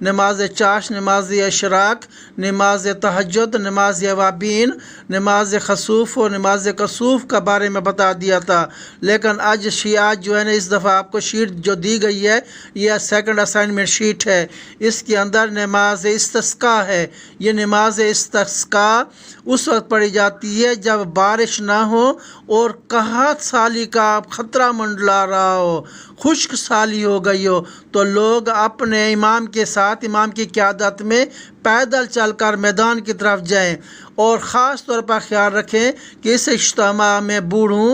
نماز چاش، نماز اشراق، نماز تہجد، نماز اوابین، نماز خسوف اور نماز کسوف کا بارے میں بتا دیا تھا۔ لیکن آج شیعات جو ہے نا، اس دفعہ آپ کو شیٹ جو دی گئی ہے یہ سیکنڈ اسائنمنٹ شیٹ ہے، اس کے اندر نماز استسقاء ہے۔ یہ نماز استسقاء اس وقت پڑھی جاتی ہے جب بارش نہ ہو اور قحط سالی کا خطرہ منڈلا رہا ہو، خشک سالی ہو گئی ہو، تو لوگ اپنے امام کے ساتھ، امام کی قیادت میں پیدل چل کر میدان کی طرف جائیں، اور خاص طور پر خیال رکھیں کہ اس اجتماع میں بوڑھوں،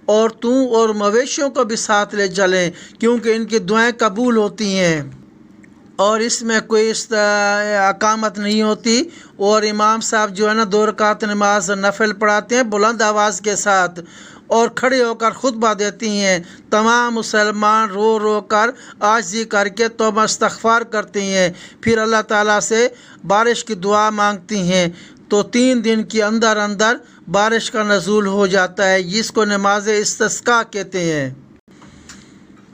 عورتوں اور مویشیوں کو بھی ساتھ لے چلیں، کیونکہ ان کی دعائیں قبول ہوتی ہیں اور اس میں کوئی اقامت نہیں ہوتی۔ اور امام صاحب جو ہے نا 2 رکعت نماز نفل پڑھاتے ہیں بلند آواز کے ساتھ، اور کھڑے ہو کر خطبہ دیتی ہیں۔ تمام مسلمان رو رو کر عاجزی کر کے توبہ استغفار کرتے ہیں، پھر اللہ تعالیٰ سے بارش کی دعا مانگتی ہیں، تو 3 دن کے اندر اندر بارش کا نزول ہو جاتا ہے، جس کو نماز استسقاء کہتے ہیں۔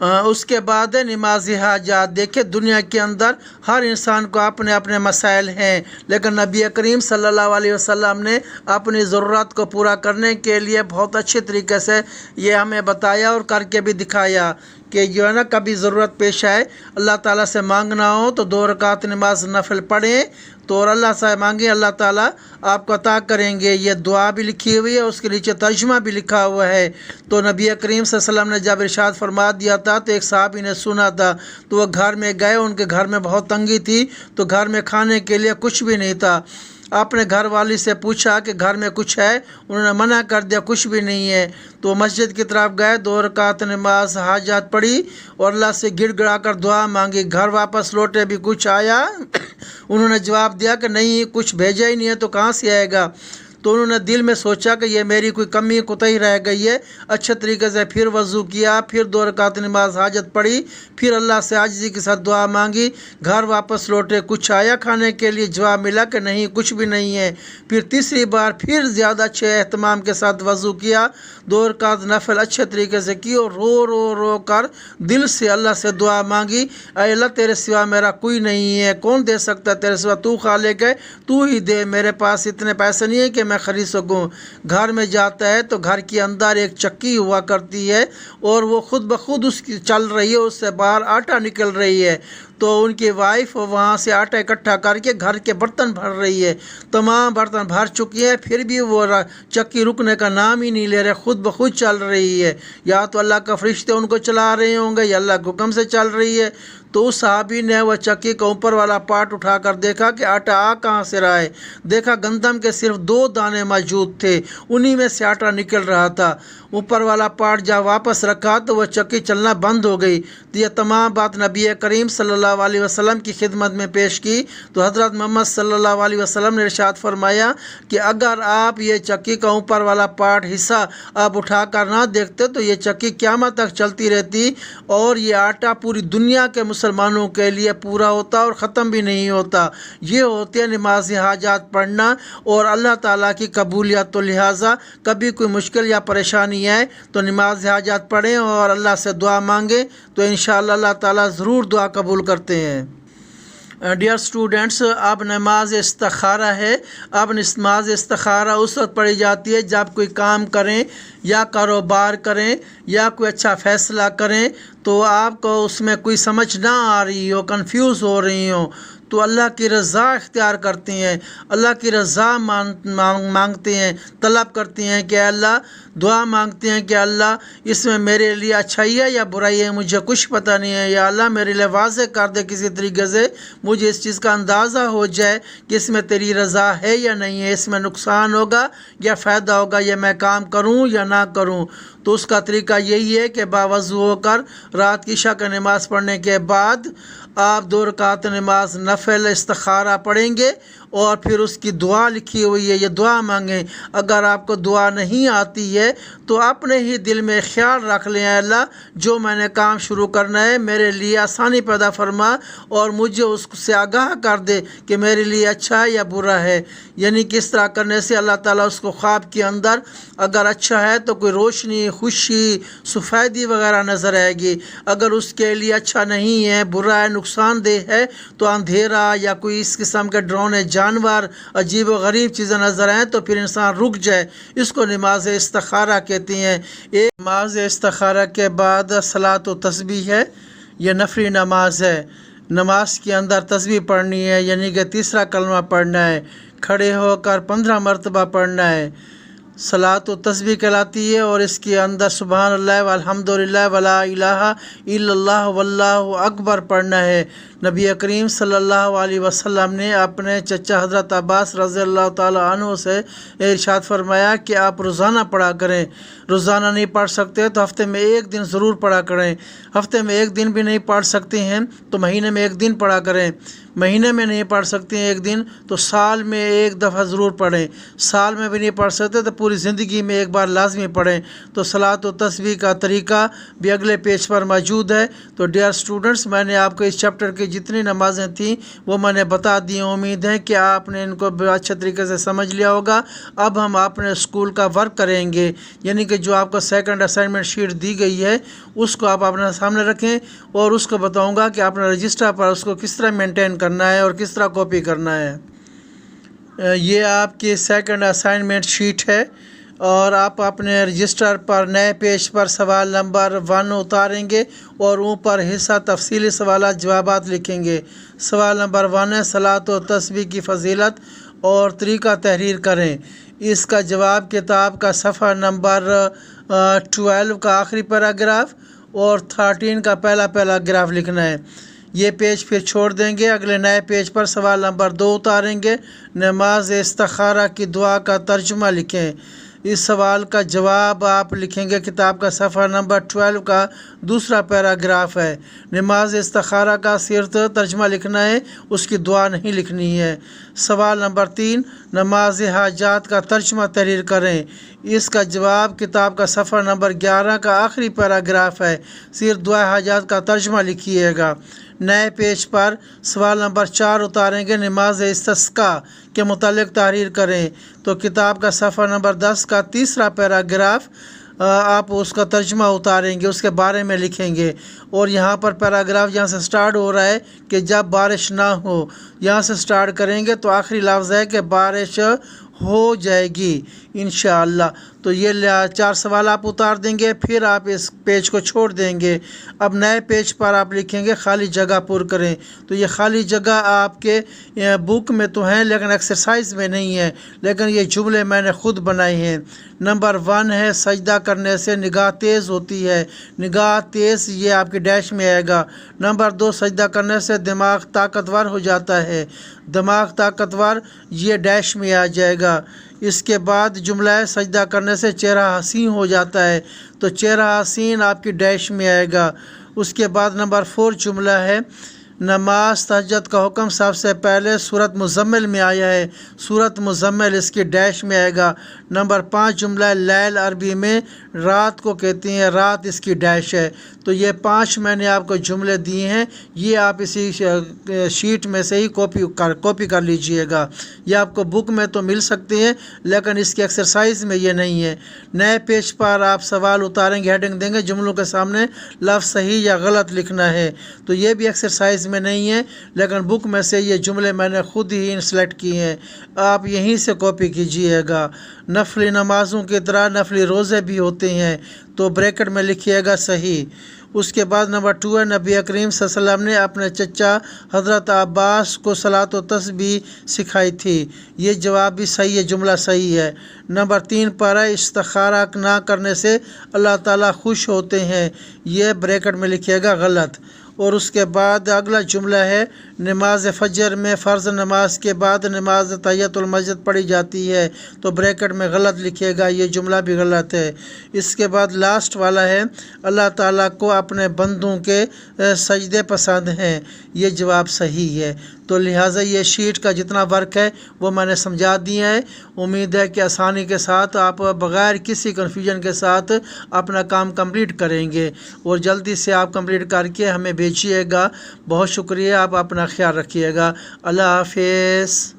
اس کے بعد ہے نماز حاجات۔ دیکھیں دنیا کے اندر ہر انسان کو اپنے اپنے مسائل ہیں، لیکن نبی کریم صلی اللہ علیہ وسلم نے اپنی ضرورت کو پورا کرنے کے لیے بہت اچھے طریقے سے یہ ہمیں بتایا اور کر کے بھی دکھایا کہ جو ہے نا کبھی ضرورت پیش آئے، اللہ تعالیٰ سے مانگنا ہو تو 2 رکعت نماز نفل پڑھیں تو اور اللہ سے مانگیں، اللہ تعالیٰ آپ کو عطا کریں گے۔ یہ دعا بھی لکھی ہوئی ہے، اس کے نیچے ترجمہ بھی لکھا ہوا ہے۔ تو نبی کریم صلی اللہ علیہ وسلم نے جب ارشاد فرما دیا تھا تو ایک صحابی نے سنا تھا، تو وہ گھر میں گئے، ان کے گھر میں بہت تنگی تھی، تو گھر میں کھانے کے لیے کچھ بھی نہیں تھا۔ اپنے گھر والی سے پوچھا کہ گھر میں کچھ ہے، انہوں نے منع کر دیا کچھ بھی نہیں ہے۔ تو مسجد کی طرف گئے، 2 رکعت نماز حاجات پڑھی اور اللہ سے گڑ گڑا کر دعا مانگی۔ گھر واپس لوٹے بھی کچھ آیا؟ انہوں نے جواب دیا کہ نہیں، کچھ بھیجا ہی نہیں ہے تو کہاں سے آئے گا۔ تو انہوں نے دل میں سوچا کہ یہ میری کوئی کمی کوتاہی رہ گئی ہے، اچھے طریقے سے پھر وضو کیا، پھر 2 رکعت نماز حاجت پڑھی، پھر اللہ سے عاجزی کے ساتھ دعا مانگی۔ گھر واپس لوٹے، کچھ آیا کھانے کے لیے؟ جواب ملا کہ نہیں، کچھ بھی نہیں ہے۔ پھر تیسری بار پھر زیادہ اچھے اہتمام کے ساتھ وضو کیا، 2 رکعت نفل اچھے طریقے سے کی، اور رو رو رو کر دل سے اللہ سے دعا مانگی، اے اللہ تیرے سوا میرا کوئی نہیں ہے، کون دے سکتا ہے تیرے سوا، تو خالق ہے، تو ہی دے، میرے پاس اتنے پیسے نہیں ہیں کہ میں خرید سکوں۔ گھر میں جاتا ہے تو گھر کے اندر ایک چکی ہوا کرتی ہے اور وہ خود بخود اس کی چل رہی ہے، اس سے باہر آٹا نکل رہی ہے۔ تو ان کی وائف وہاں سے آٹا اکٹھا کر کے گھر کے برتن بھر رہی ہے، تمام برتن بھر چکی ہے، پھر بھی وہ چکی رکنے کا نام ہی نہیں لے رہے، خود بخود چل رہی ہے۔ یا تو اللہ کا فرشتے ان کو چلا رہے ہوں گے یا اللہ کے حکم سے چل رہی ہے۔ تو اس صحابی نے وہ چکی کا اوپر والا پارٹ اٹھا کر دیکھا کہ آٹا آ کہاں سے رہا ہے، دیکھا گندم کے صرف 2 دانے موجود تھے، انہی میں سے آٹا نکل رہا تھا۔ اوپر والا پارٹ جب واپس رکھا تو وہ چکی چلنا بند ہو گئی۔ تو یہ تمام بات نبی کریم صلی اللہ علیہ وسلم کی خدمت میں پیش کی، تو حضرت محمد صلی اللہ علیہ وسلم نے ارشاد فرمایا کہ اگر آپ یہ چکی کا اوپر والا پارٹ حصہ آپ اٹھا کر نہ دیکھتے تو یہ چکی قیامت تک چلتی رہتی اور یہ آٹا پوری دنیا کے مسلمانوں کے لیے پورا ہوتا اور ختم بھی نہیں ہوتا۔ یہ ہوتی ہے نماز حاجات پڑھنا اور اللہ تعالیٰ کی قبولیت۔ تو لہٰذا کبھی کوئی مشکل یا پریشانی آئے تو نماز حاجات پڑھیں اور اللہ سے دعا مانگیں، تو انشاءاللہ اللہ تعالیٰ ضرور دعا قبول کرتے ہیں۔ ڈیئر اسٹوڈنٹس، اب نماز استخارہ ہے۔ اب نماز استخارہ اس وقت پڑھی جاتی ہے جب کوئی کام کریں یا کاروبار کریں یا کوئی اچھا فیصلہ کریں تو آپ کو اس میں کوئی سمجھ نہ آ رہی ہو، کنفیوز ہو رہی ہو، تو اللہ کی رضا اختیار کرتے ہیں، اللہ کی رضا مانگتے ہیں، طلب کرتے ہیں کہ اللہ، دعا مانگتے ہیں کہ اللہ اس میں میرے لیے اچھائی ہے یا برائی ہے، مجھے کچھ پتہ نہیں ہے، یا اللہ میرے لیے واضح کر دے کسی طریقے سے، مجھے اس چیز کا اندازہ ہو جائے کہ اس میں تیری رضا ہے یا نہیں ہے، اس میں نقصان ہوگا یا فائدہ ہوگا، یا میں کام کروں یا نہ کروں۔ تو اس کا طریقہ یہی ہے کہ باوضو ہو کر رات کی عشاء کی نماز پڑھنے کے بعد آپ 2 رکعت نماز نفل استخارہ پڑھیں گے اور پھر اس کی دعا لکھی ہوئی ہے، یہ دعا مانگیں۔ اگر آپ کو دعا نہیں آتی ہے تو اپنے ہی دل میں خیال رکھ لیں، اے اللہ جو میں نے کام شروع کرنا ہے میرے لیے آسانی پیدا فرما اور مجھے اس سے آگاہ کر دے کہ میرے لیے اچھا ہے یا برا ہے۔ یعنی کس طرح کرنے سے اللہ تعالیٰ اس کو خواب کے اندر اگر اچھا ہے تو کوئی روشنی، خوشی، سفیدی وغیرہ نظر آئے گی، اگر اس کے لیے اچھا نہیں ہے، برا ہے، نقصان دہ ہے تو اندھیرا یا کوئی اس قسم کے ڈرونے جانور عجیب و غریب چیزیں نظر آئیں تو پھر انسان رک جائے، اس کو نماز استخارہ کہتی ہیں۔ ایک نماز استخارہ کے بعد صلاۃ و تسبیح ہے، یہ نفلی نماز ہے۔ نماز کے اندر تسبیح پڑھنی ہے، یعنی کہ تیسرا کلمہ پڑھنا ہے، کھڑے ہو کر 15 مرتبہ پڑھنا ہے۔ صلاۃ و تسبیح کہلاتی ہے، اور اس کے اندر سبحان اللہ والحمد للہ ولا الہ الا اللہ واللہ اکبر پڑھنا ہے۔ نبی کریم صلی اللہ علیہ وسلم نے اپنے چچا حضرت عباس رضی اللہ تعالی عنہ سے ارشاد فرمایا کہ آپ روزانہ پڑھا کریں۔ روزانہ نہیں پڑھ سکتے تو ہفتے میں ایک دن ضرور پڑھا کریں۔ ہفتے میں ایک دن بھی نہیں پڑھ سکتے ہیں تو مہینے میں ایک دن پڑھا کریں۔ مہینے میں نہیں پڑھ سکتے ہیں ایک دن تو سال میں ایک دفعہ ضرور پڑھیں۔ سال میں بھی نہیں پڑھ سکتے تو پوری زندگی میں ایک بار لازمی پڑھیں۔ تو صلاۃ و تسبیح کا طریقہ بھی اگلے پیج پر موجود ہے۔ تو ڈیئر اسٹوڈنٹس، میں نے آپ کو اس چیپٹر کی جتنی نمازیں تھیں وہ میں نے بتا دی۔ امید ہے کہ آپ نے ان کو اچھے طریقے سے سمجھ لیا ہوگا۔ اب ہم اپنے اسکول کا ورک کریں گے، یعنی کہ جو آپ کو سیکنڈ اسائنمنٹ شیٹ دی گئی ہے اس کو آپ اپنے سامنے رکھیں، اور اس کو بتاؤں گا کہ اپنے رجسٹر پر اس کو کس طرح مینٹین کرنا ہے اور کس طرح کاپی کرنا ہے۔ یہ آپ کی سیکنڈ اسائنمنٹ شیٹ ہے، اور آپ اپنے رجسٹر پر نئے پیج پر سوال نمبر 1 اتاریں گے اور اوپر حصہ تفصیلی سوالات جوابات لکھیں گے۔ سوال نمبر 1 ہے صلاۃ و تسبیح کی فضیلت اور طریقہ تحریر کریں۔ اس کا جواب کتاب کا صفحہ نمبر 12 کا آخری پیراگراف اور 13 کا پہلا پیراگراف لکھنا ہے۔ یہ پیج پھر چھوڑ دیں گے، اگلے نئے پیج پر سوال نمبر 2 اتاریں گے۔ نماز استخارہ کی دعا کا ترجمہ لکھیں۔ اس سوال کا جواب آپ لکھیں گے، کتاب کا صفحہ نمبر 12 کا دوسرا پیراگراف ہے۔ نماز استخارہ کا صرف ترجمہ لکھنا ہے، اس کی دعا نہیں لکھنی ہے۔ سوال نمبر 3، نماز حاجات کا ترجمہ تحریر کریں۔ اس کا جواب کتاب کا صفحہ نمبر 11 کا آخری پیراگراف ہے، صرف دعا حاجات کا ترجمہ لکھیے گا۔ نئے پیج پر سوال نمبر 4 اتاریں گے، نماز استسقاء کے متعلق تحریر کریں۔ تو کتاب کا صفحہ نمبر 10 کا تیسرا پیراگراف آپ اس کا ترجمہ اتاریں گے، اس کے بارے میں لکھیں گے۔ اور یہاں پر پیراگراف جہاں سے سٹارٹ ہو رہا ہے کہ جب بارش نہ ہو، یہاں سے سٹارٹ کریں گے تو آخری لفظ ہے کہ بارش ہو جائے گی انشاءاللہ۔ تو یہ 4 سوال آپ اتار دیں گے، پھر آپ اس پیج کو چھوڑ دیں گے۔ اب نئے پیج پر آپ لکھیں گے خالی جگہ پر کریں۔ تو یہ خالی جگہ آپ کے بک میں تو ہیں لیکن ایکسرسائز میں نہیں ہے، لیکن یہ جملے میں نے خود بنائے ہیں۔ نمبر 1 ہے سجدہ کرنے سے نگاہ تیز ہوتی ہے۔ نگاہ تیز یہ آپ کی ڈیش میں آئے گا۔ نمبر 2، سجدہ کرنے سے دماغ طاقتور ہو جاتا ہے۔ دماغ طاقتور یہ ڈیش میں آ جائے گا۔ اس کے بعد جملہ ہے سجدہ کرنے سے چہرہ حسین ہو جاتا ہے، تو چہرہ حسین آپ کی ڈیش میں آئے گا۔ اس کے بعد نمبر 4 جملہ ہے نماز تہجد کا حکم سب سے پہلے سورۃ مزمل میں آیا ہے، سورۃ مزمل اس کی ڈیش میں آئے گا۔ نمبر 5 جملہ ہے لیل عربی میں رات کو کہتے ہیں، رات اس کی ڈیش ہے۔ تو یہ 5 میں نے آپ کو جملے دیے ہیں، یہ آپ اسی شیٹ میں سے ہی کاپی کر لیجئے گا۔ یہ آپ کو بک میں تو مل سکتے ہیں لیکن اس کی ایکسرسائز میں یہ نہیں ہے۔ نئے پیج پر آپ سوال اتاریں گے، ہیڈنگ دیں گے، جملوں کے سامنے لفظ صحیح یا غلط لکھنا ہے۔ تو یہ بھی ایکسرسائز میں نہیں ہے لیکن بک میں سے یہ جملے میں نے خود ہی سلیکٹ کیے ہیں، آپ یہیں سے کاپی کیجئے گا۔ نفلی نمازوں کی طرح نفلی روزے بھی ہوتے ہیں، تو بریکٹ میں لکھیے گا صحیح۔ اس کے بعد نمبر 2 ہے نبی کریم صلی اللہ علیہ وسلم نے اپنے چچا حضرت عباس کو صلاۃ و تسبیح سکھائی تھی، یہ جواب بھی صحیح ہے، جملہ صحیح ہے۔ نمبر 3 پر ہے استخارہ نہ کرنے سے اللہ تعالیٰ خوش ہوتے ہیں، یہ بریکٹ میں لکھیے گا غلط۔ اور اس کے بعد اگلا جملہ ہے نماز فجر میں فرض نماز کے بعد نماز تحیۃ المسجد پڑھی جاتی ہے، تو بریکٹ میں غلط لکھیے گا، یہ جملہ بھی غلط ہے۔ اس کے بعد لاسٹ والا ہے اللہ تعالیٰ کو اپنے بندوں کے سجدے پسند ہیں، یہ جواب صحیح ہے۔ تو لہٰذا یہ شیٹ کا جتنا ورک ہے وہ میں نے سمجھا دیا ہے۔ امید ہے کہ آسانی کے ساتھ آپ بغیر کسی کنفیوژن کے ساتھ اپنا کام کمپلیٹ کریں گے، اور جلدی سے آپ کمپلیٹ کر کے ہمیں بھیجیے گا۔ بہت شکریہ، آپ اپنا خیال رکھیے گا۔ اللہ حافظ۔